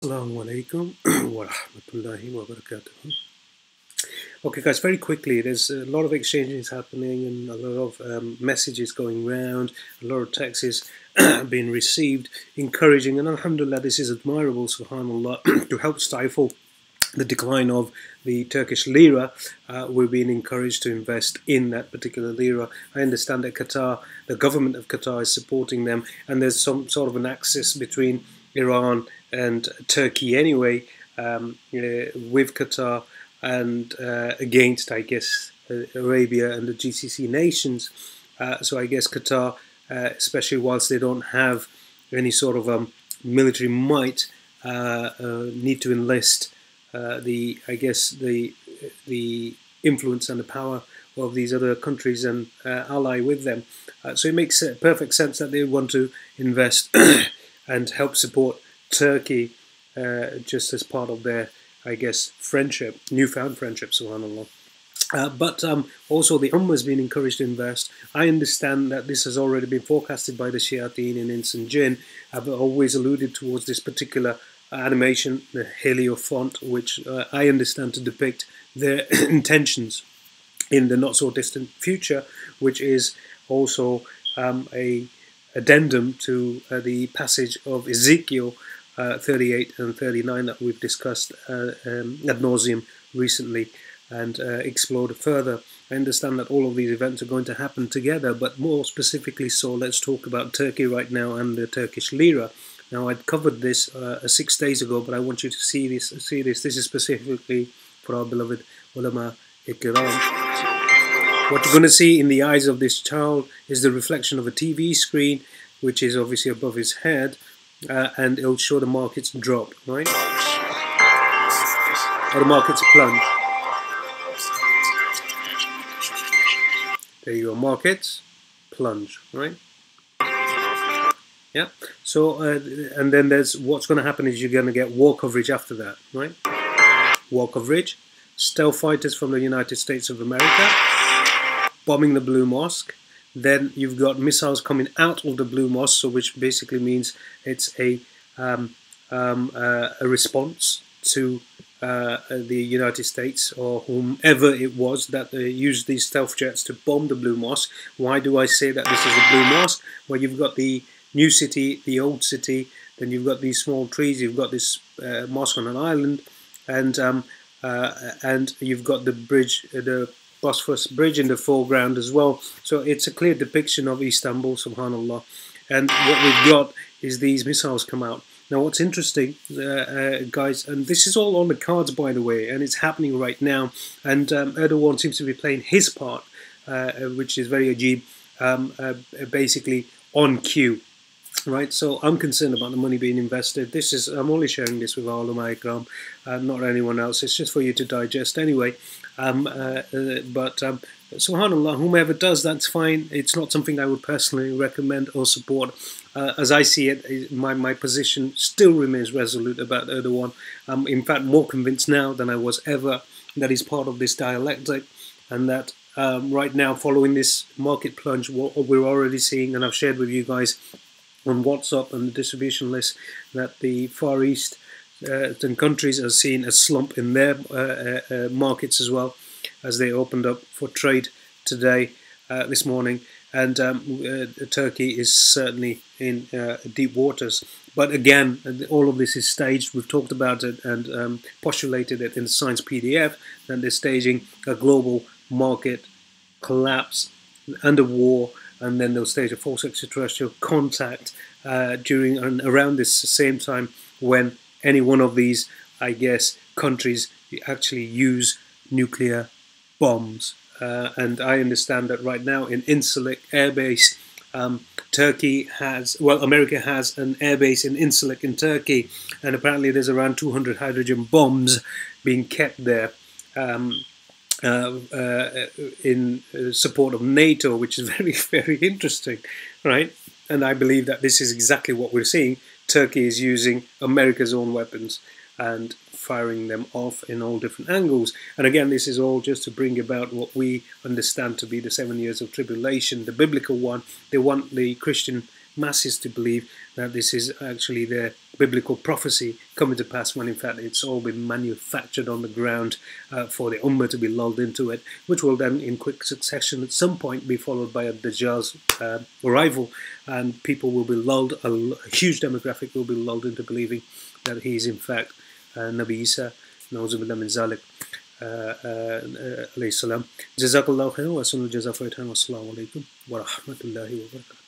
Assalamu alaikum wa rahmatullahi wa barakatuh. Okay, guys, very quickly, there's a lot of exchanges happening and a lot of messages going around, a lot of texts being received, encouraging, and alhamdulillah, this is admirable, subhanallah, to help stifle the decline of the Turkish lira. We're being encouraged to invest in that particular lira. I understand that Qatar, the government of Qatar, is supporting them, and there's some sort of an axis between Iran and Turkey anyway, with Qatar and against, I guess, Arabia and the GCC nations. So I guess Qatar, especially whilst they don't have any sort of military might, need to enlist the influence and the power of these other countries and ally with them. So it makes perfect sense that they want to invest and help support Turkey just as part of their, I guess, friendship, newfound friendship, subhanAllah. But also the Ummah has been encouraged to invest. I understand that this has already been forecasted by the Shayateen and Ins and Jinn. I've always alluded towards this particular animation, the Helio font, which I understand to depict their intentions in the not so distant future, which is also a addendum to the passage of Ezekiel 38 and 39 that we've discussed ad nauseum recently and explored further. I understand that all of these events are going to happen together, but more specifically so, let's talk about Turkey right now and the Turkish lira. Now, I'd covered this 6 days ago, but I want you to see this. This is specifically for our beloved ulama ikram. What you're going to see in the eyes of this child is the reflection of a TV screen, which is obviously above his head, and it'll show the markets drop, right? Or the markets plunge. There you go, markets plunge, right? Yeah. So, and then there's what's going to happen is you're going to get war coverage after that, right? War coverage, stealth fighters from the United States of America bombing the Blue Mosque. Then you've got missiles coming out of the Blue Mosque, so which basically means it's a response to the United States or whomever it was that used these stealth jets to bomb the Blue Mosque. Why do I say that this is the Blue Mosque? Well, you've got the new city, the old city, then you've got these small trees, you've got this mosque on an island, and you've got the bridge, the Bosphorus Bridge in the foreground as well. So it's a clear depiction of Istanbul, subhanallah. And what we've got is these missiles come out. Now, what's interesting, guys, and this is all on the cards, by the way, and it's happening right now, and Erdogan seems to be playing his part, which is very ajib, basically on cue. Right, so I'm concerned about the money being invested. I'm only sharing this with our ulama ikram, not anyone else. It's just for you to digest anyway. Subhanallah, whomever does, that's fine. It's not something I would personally recommend or support. As I see it, my position still remains resolute about Erdogan. I'm in fact more convinced now than I was ever that he's part of this dialectic, and that right now, following this market plunge, what we're already seeing, and I've shared with you guys on WhatsApp and the distribution list, that the Far East and countries are seeing a slump in their markets as well, as they opened up for trade today, this morning, and Turkey is certainly in deep waters. But again, all of this is staged. We've talked about it and postulated it in the Science PDF, that they're staging a global market collapse under war, and then they'll stage a false extraterrestrial contact during and around this same time when any one of these, I guess, countries actually use nuclear bombs. And I understand that right now in Incirlik Air Base, America has an airbase in Incirlik in Turkey, and apparently there's around 200 hydrogen bombs being kept there. In support of NATO, which is very, very interesting, right? And I believe that this is exactly what we're seeing. Turkey is using America's own weapons and firing them off in all different angles. And again, this is all just to bring about what we understand to be the 7 years of tribulation, the biblical one. They want the Christian masses to believe that this is actually the biblical prophecy coming to pass, when in fact it's all been manufactured on the ground for the Ummah to be lulled into it, which will then in quick succession at some point be followed by a Dajjal's arrival, and people will be lulled, a huge demographic will be lulled into believing that he is in fact Nabi Isa, Nauzubillah min Zalik, alayhi salam. Jazakallahu khairan wa sallu jaza for your time. Wassalamu alaikum wa rahmatullahi wa barakatuh.